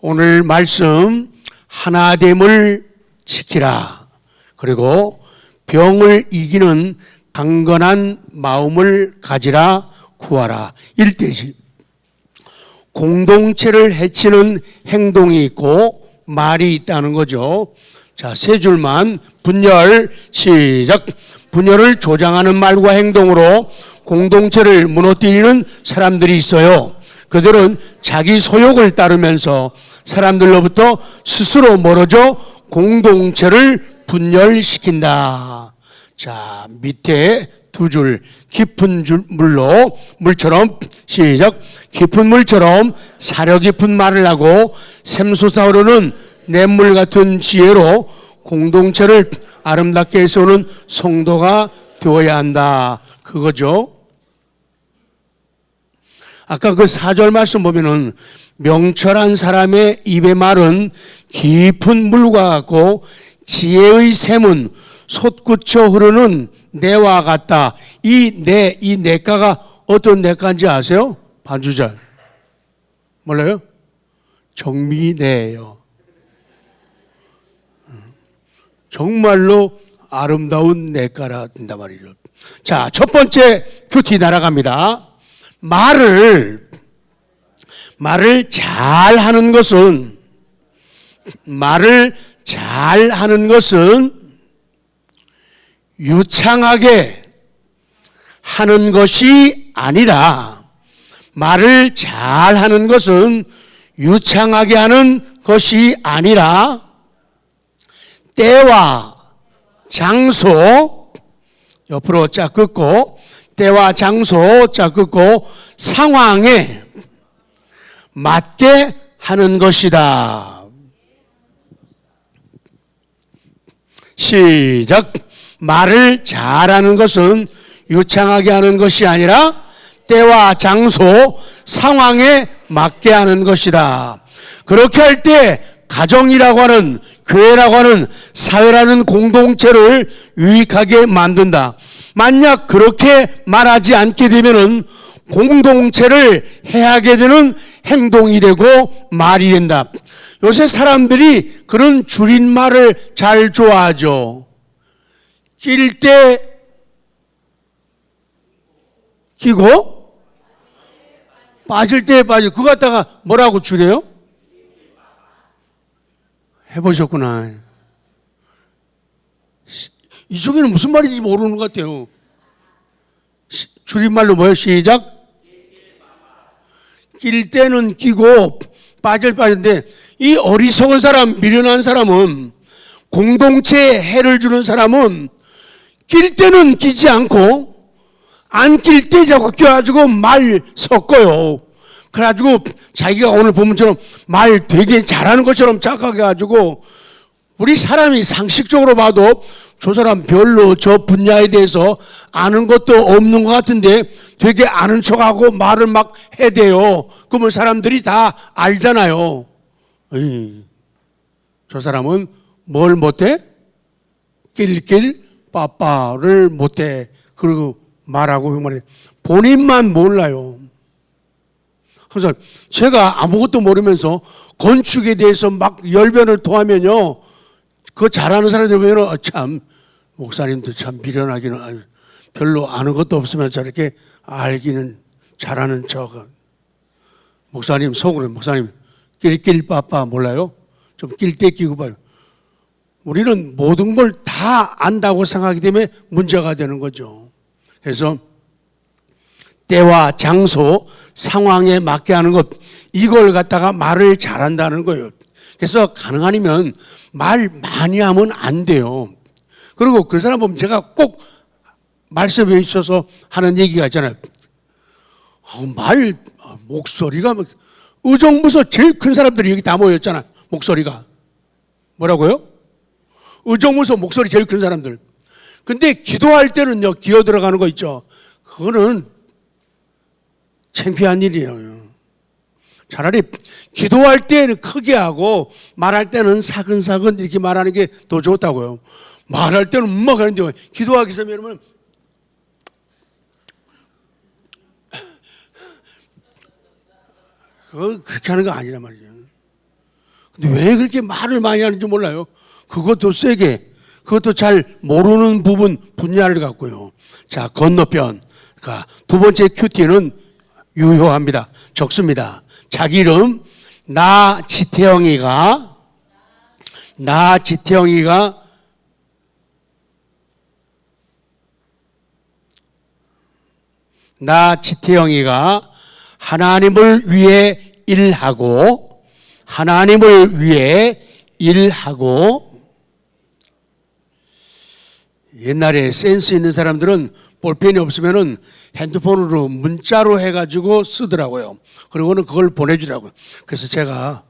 오늘 말씀 하나됨을 지키라. 그리고 병을 이기는 강건한 마음을 가지라. 구하라. 1대지 공동체를 해치는 행동이 있고 말이 있다는 거죠. 자, 세 줄만 분열 시작. 분열을 조장하는 말과 행동으로 공동체를 무너뜨리는 사람들이 있어요. 그들은 자기 소욕을 따르면서 사람들로부터 스스로 멀어져 공동체를 분열시킨다. 자, 밑에 두 줄 깊은 물로 물처럼 시작. 깊은 물처럼 사려 깊은 말을 하고 샘솟아 오르는 냇물 같은 지혜로 공동체를 아름답게 세우는 성도가 되어야 한다. 그거죠. 아까 그 4절 말씀 보면은 명철한 사람의 입의 말은 깊은 물과 같고 지혜의 샘은 솟구쳐 흐르는 내와 같다. 이 내가가 어떤 내가인지 아세요? 반주절. 몰라요? 정미내예요. 정말로 아름다운 내가라 된단 말이죠. 자, 첫 번째 큐티 날아갑니다. 말을 잘 하는 것은 유창하게 하는 것이 아니라 말을 잘 하는 것은 유창하게 하는 것이 아니라 때와 장소 옆으로 쫙 긋고 때와 장소 쫙 긋고 상황에 맞게 하는 것이다. 시작. 말을 잘하는 것은 유창하게 하는 것이 아니라 때와 장소, 상황에 맞게 하는 것이다. 그렇게 할 때 가정이라고 하는, 교회라고 하는, 사회라는 공동체를 유익하게 만든다. 만약 그렇게 말하지 않게 되면은 공동체를 해하게 되는 행동이 되고 말이 된다. 요새 사람들이 그런 줄임말을 잘 좋아하죠. 낄 때 끼고 빠질 때 빠지고 그거 갖다가 뭐라고 줄여요? 해보셨구나. 이쪽에는 무슨 말인지 모르는 것 같아요. 줄임말로 뭐예요? 시작. 낄 때는 끼고 빠질 빠진데 이 어리석은 사람, 미련한 사람은 공동체에 해를 주는 사람은 낄 때는 끼지 않고 안 낄 때 자꾸 껴가지고 말 섞어요. 그래가지고 자기가 오늘 본문처럼 말 되게 잘하는 것처럼 착각해가지고 우리 사람이 상식적으로 봐도 저 사람 별로 저 분야에 대해서 아는 것도 없는 것 같은데 되게 아는 척하고 말을 막 해대요. 그러면 사람들이 다 알잖아요. 에이, 저 사람은 뭘 못해? 낄낄 빠빠를 못해. 그리고 말하고 말해. 본인만 몰라요. 그래서 제가 아무것도 모르면서 건축에 대해서 막 열변을 토하면요. 그거 잘하는 사람들 보면 참 목사님도 참 미련하기는 별로 아는 것도 없으면 저렇게 알기는 잘하는 척. 목사님 속으로 목사님 낄낄 빠빠 몰라요? 좀 낄 때 끼고 봐요. 우리는 모든 걸 다 안다고 생각하기 때문에 문제가 되는 거죠. 그래서 때와 장소, 상황에 맞게 하는 것, 이걸 갖다가 말을 잘한다는 거예요. 그래서 가능하면 말 많이 하면 안 돼요. 그리고 그 사람 보면 제가 꼭 말씀해 주셔서 하는 얘기가 있잖아요. 목소리가 의정부서 제일 큰 사람들이 여기 다 모였잖아요. 목소리가. 뭐라고요? 의정부서 목소리 제일 큰 사람들. 근데 기도할 때는요, 기어 들어가는 거 있죠. 그거는 창피한 일이에요. 차라리 기도할 때는 크게 하고 말할 때는 사근사근 이렇게 말하는 게 더 좋다고요. 말할 때는 막 하는데 기도하기 전에 여러분 그거 그렇게 하는 거 아니란 말이에요. 근데 왜 그렇게 말을 많이 하는지 몰라요. 그것도 세게, 그것도 잘 모르는 분야를 갖고요. 자, 건너편. 두 번째 큐티는 유효합니다. 적습니다. 자기 이름, 지태영이가 하나님을 위해 일하고, 옛날에 센스 있는 사람들은 볼펜이 없으면은 핸드폰으로 문자로 해가지고 쓰더라고요. 그리고는 그걸 보내주라고요. 그래서 제가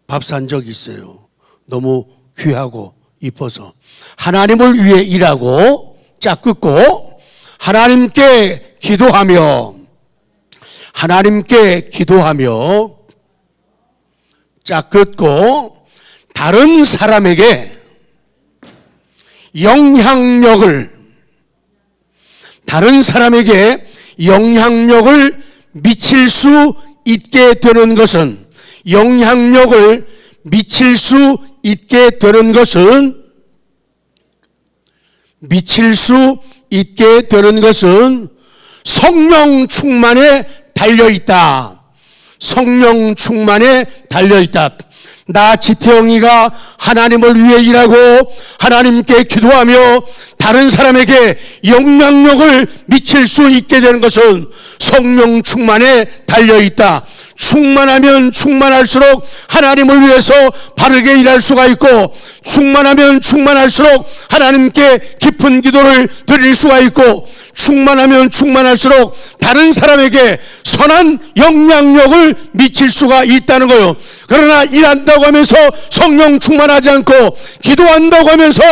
밥 산 적이 있어요. 너무 귀하고 이뻐서. 하나님을 위해 일하고, 짝 끊고, 하나님께 기도하며, 짝 끊고, 다른 사람에게 영향력을 미칠 수 있게 되는 것은 성령 충만에 달려 있다. 나 지태영이가 하나님을 위해 일하고 하나님께 기도하며 다른 사람에게 영향력을 미칠 수 있게 되는 것은 성령 충만에 달려있다. 충만하면 충만할수록 하나님을 위해서 바르게 일할 수가 있고, 충만하면 충만할수록 하나님께 깊은 기도를 드릴 수가 있고, 충만하면 충만할수록 다른 사람에게 선한 영향력을 미칠 수가 있다는 거예요. 그러나 일한다고 하면서 성령 충만하지 않고, 기도한다고 하면서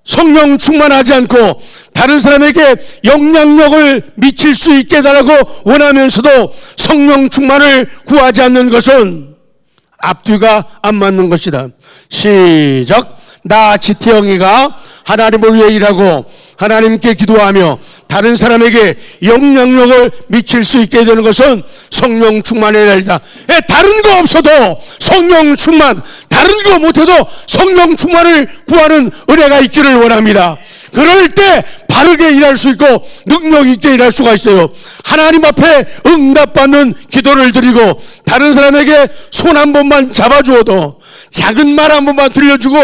성령 충만하지 않고, 다른 사람에게 영향력을 미칠 수 있게 해달라고 원하면서도 성령 충만을 구하지 않는 것은 앞뒤가 안 맞는 것이다. 시작. 나 지태영이가 하나님을 위해 일하고 하나님께 기도하며 다른 사람에게 영향력을 미칠 수 있게 되는 것은 성령 충만의 날이다. 다른 거 없어도 성령 충만, 다른 거 못해도 성령 충만을 구하는 은혜가 있기를 원합니다. 그럴 때 바르게 일할 수 있고 능력 있게 일할 수가 있어요. 하나님 앞에 응답받는 기도를 드리고 다른 사람에게 손 한 번만 잡아주어도, 작은 말 한 번만 들려주고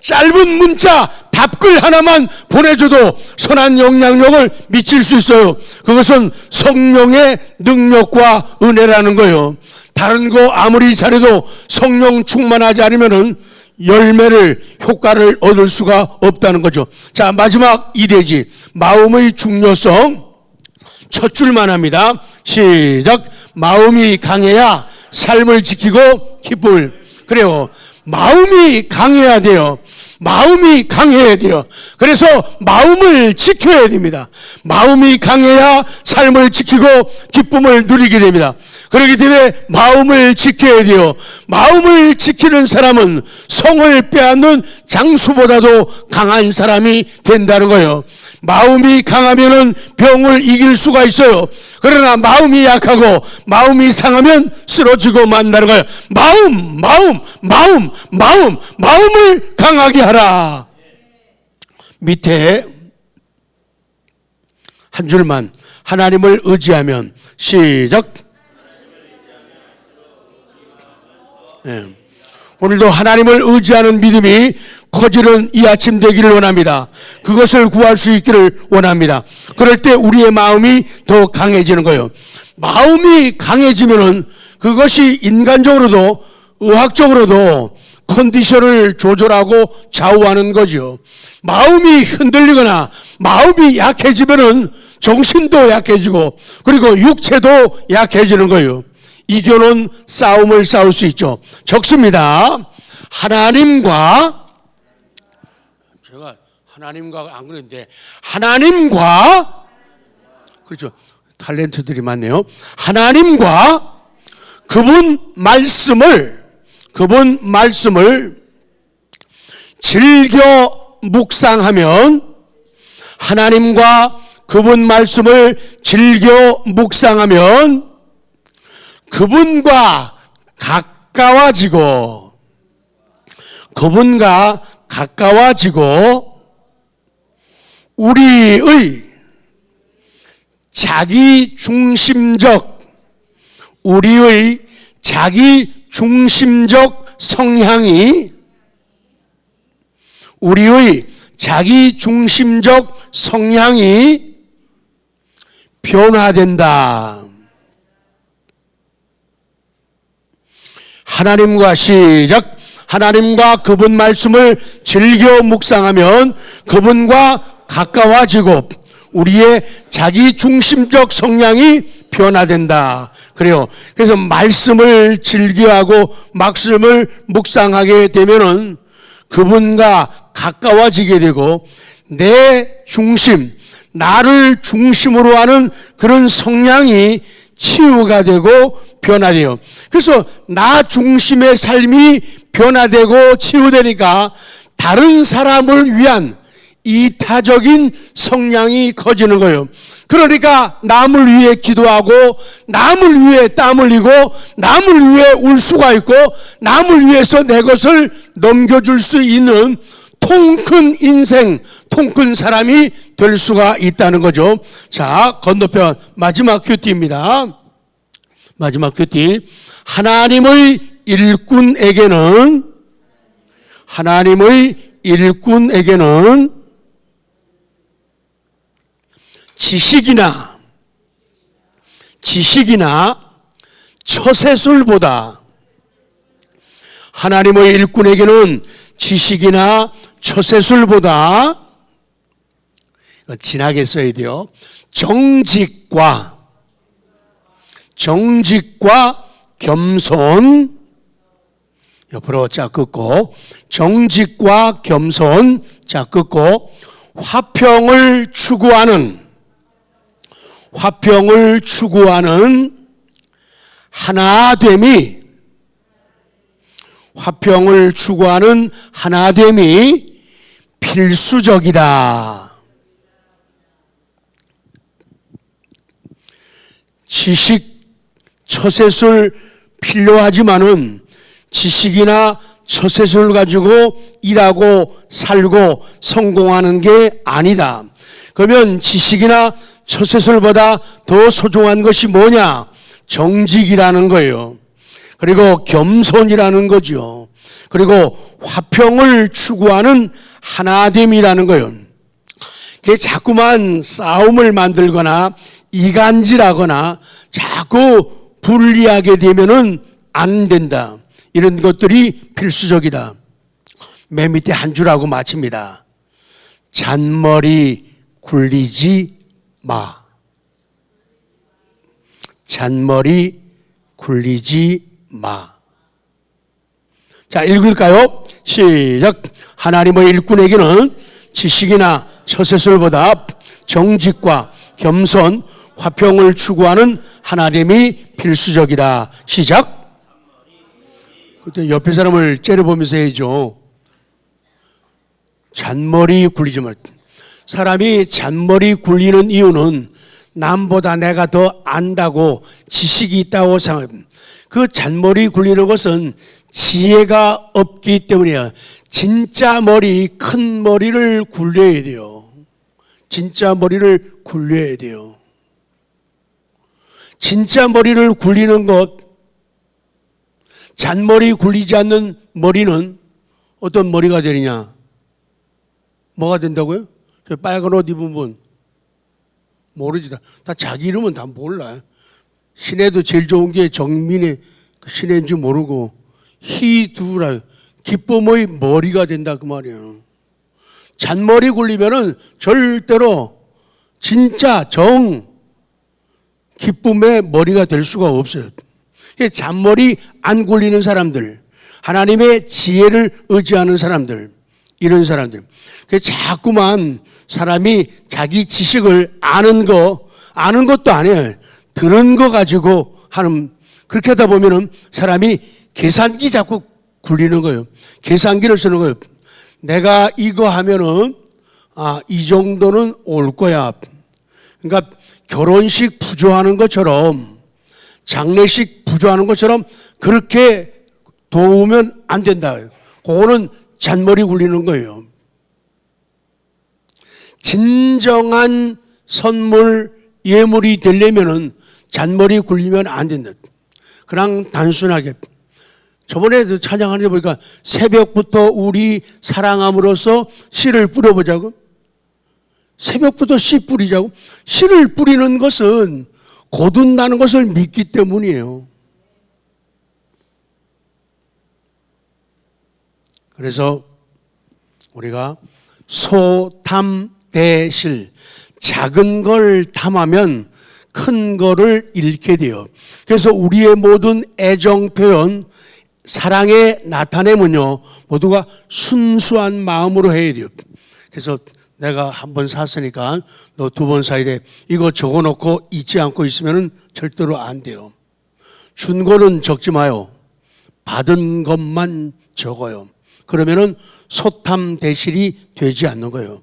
짧은 문자 답글 하나만 보내줘도 선한 영향력을 미칠 수 있어요. 그것은 성령의 능력과 은혜라는 거예요. 다른 거 아무리 잘해도 성령 충만하지 않으면은 효과를 얻을 수가 없다는 거죠. 자, 마지막 2대지. 마음의 중요성. 첫 줄만 합니다. 시작. 마음이 강해야 삶을 지키고 기쁨을. 그래요. 마음이 강해야 돼요. 그래서 마음을 지켜야 됩니다. 마음이 강해야 삶을 지키고 기쁨을 누리게 됩니다. 그렇기 때문에 마음을 지켜야 돼요. 마음을 지키는 사람은 성을 빼앗는 장수보다도 강한 사람이 된다는 거예요. 마음이 강하면은 병을 이길 수가 있어요. 그러나 마음이 약하고 마음이 상하면 쓰러지고 만다는 거예요. 마음을 강하게 하라. 밑에 한 줄만. 하나님을 의지하면. 시작. 오늘도 하나님을 의지하는 믿음이 커지는 이 아침 되기를 원합니다. 그것을 구할 수 있기를 원합니다. 그럴 때 우리의 마음이 더 강해지는 거예요. 마음이 강해지면은 그것이 인간적으로도 의학적으로도 컨디션을 조절하고 좌우하는 거죠. 마음이 흔들리거나 마음이 약해지면은 정신도 약해지고 그리고 육체도 약해지는 거예요. 이겨놓은 싸움을 싸울 수 있죠. 적습니다. 하나님과, 제가 하나님과 안 그랬는데, 하나님과, 그렇죠. 탤런트들이 많네요. 하나님과 그분 말씀을 즐겨 묵상하면, 하나님과 그분 말씀을 즐겨 묵상하면 그분과 가까워지고 그분과 가까워지고 우리의 자기 중심적 성향이 변화된다. 하나님과 그분 말씀을 즐겨 묵상하면 그분과 가까워지고 우리의 자기 중심적 성향이 변화된다. 그래요. 그래서 말씀을 즐겨하고 말씀을 묵상하게 되면은 그분과 가까워지게 되고 내 중심, 나를 중심으로 하는 그런 성향이 치유가 되고 변화돼요. 그래서 나 중심의 삶이 변화되고 치유되니까 다른 사람을 위한 이타적인 성향이 커지는 거예요. 그러니까 남을 위해 기도하고 남을 위해 땀 흘리고 남을 위해 울 수가 있고 남을 위해서 내 것을 넘겨줄 수 있는 통 큰 인생, 통 큰 사람이 될 수가 있다는 거죠. 자, 건너편 마지막 큐티입니다. 마지막 큐티. 하나님의 일꾼에게는 지식이나 처세술보다 하나님의 일꾼에게는 지식이나 처세술보다 진하게 써야 돼요. 정직과 겸손, 옆으로 쫙 긋고 정직과 겸손 쫙 긋고 화평을 추구하는 하나됨이 필수적이다. 지식, 처세술 필요하지만은 지식이나 처세술 가지고 일하고 살고 성공하는 게 아니다. 그러면 지식이나 처세술보다 더 소중한 것이 뭐냐? 정직이라는 거예요. 그리고 겸손이라는 거죠. 그리고 화평을 추구하는 하나됨이라는 거예요. 그게 자꾸만 싸움을 만들거나 이간질하거나 자꾸 분리하게 되면은 안 된다. 이런 것들이 필수적이다. 맨 밑에 한 줄하고 마칩니다. 잔머리 굴리지 마. 잔머리 굴리지 마. 자, 읽을까요? 시작. 하나님의 일꾼에게는 지식이나 처세술보다 정직과 겸손, 화평을 추구하는 하나됨이 필수적이다. 시작. 그때 옆에 사람을 째려보면서 해야죠. 잔머리 굴리지 마. 사람이 잔머리 굴리는 이유는 남보다 내가 더 안다고 지식이 있다고 생각합니다. 그 잔머리 굴리는 것은 지혜가 없기 때문이야. 진짜 머리, 큰 머리를 굴려야 돼요. 진짜 머리를 굴려야 돼요. 진짜 머리를 굴리는 것, 잔머리 굴리지 않는 머리는 어떤 머리가 되느냐? 뭐가 된다고요? 저 빨간 옷 입은 분 모르지. 다 자기 이름은 다 몰라요. 신에도 제일 좋은 게 정민의 신인지 모르고 희두라 기쁨의 머리가 된다 그 말이에요. 잔머리 굴리면은 절대로 진짜 기쁨의 머리가 될 수가 없어요. 잔머리 안 굴리는 사람들, 하나님의 지혜를 의지하는 사람들, 이런 사람들. 자꾸만 사람이 자기 지식을 아는 것도 아니에요. 들은 거 가지고 하는, 그렇게 하다 보면은 사람이 계산기 자꾸 굴리는 거예요. 계산기를 쓰는 거예요. 내가 이거 하면은, 이 정도는 올 거야. 그러니까 결혼식 부조하는 것처럼, 장례식 부조하는 것처럼 그렇게 도우면 안 된다. 그거는 잔머리 굴리는 거예요. 진정한 선물 예물이 되려면은 잔머리 굴리면 안 된다. 그냥 단순하게. 저번에도 찬양하는데 보니까 새벽부터 우리 사랑함으로써 씨를 뿌려보자고. 새벽부터 씨 뿌리자고. 씨를 뿌리는 것은 거둔다는 것을 믿기 때문이에요. 그래서 우리가 소탐대실, 작은 걸 탐하면 큰 거를 잃게 돼요. 그래서 우리의 모든 애정 표현, 사랑의 나타내면요, 모두가 순수한 마음으로 해야 돼요. 그래서 내가 한 번 샀으니까 너 두 번 사야 돼. 이거 적어놓고 잊지 않고 있으면 절대로 안 돼요. 준 거는 적지 마요. 받은 것만 적어요. 그러면은 소탐대실이 되지 않는 거예요.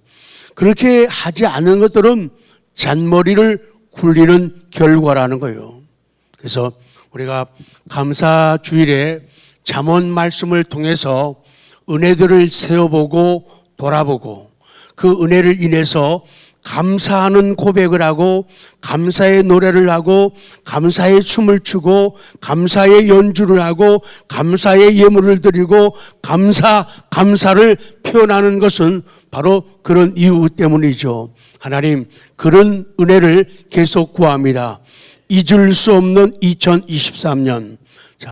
그렇게 하지 않는 것들은 잔머리를 굴리는 결과라는 거예요. 그래서 우리가 감사주일에 잠언 말씀을 통해서 은혜들을 세어보고 돌아보고 그 은혜를 인해서 감사하는 고백을 하고 감사의 노래를 하고 감사의 춤을 추고 감사의 연주를 하고 감사의 예물을 드리고 감사를 표현하는 것은 바로 그런 이유 때문이죠. 하나님, 그런 은혜를 계속 구합니다. 잊을 수 없는 2023년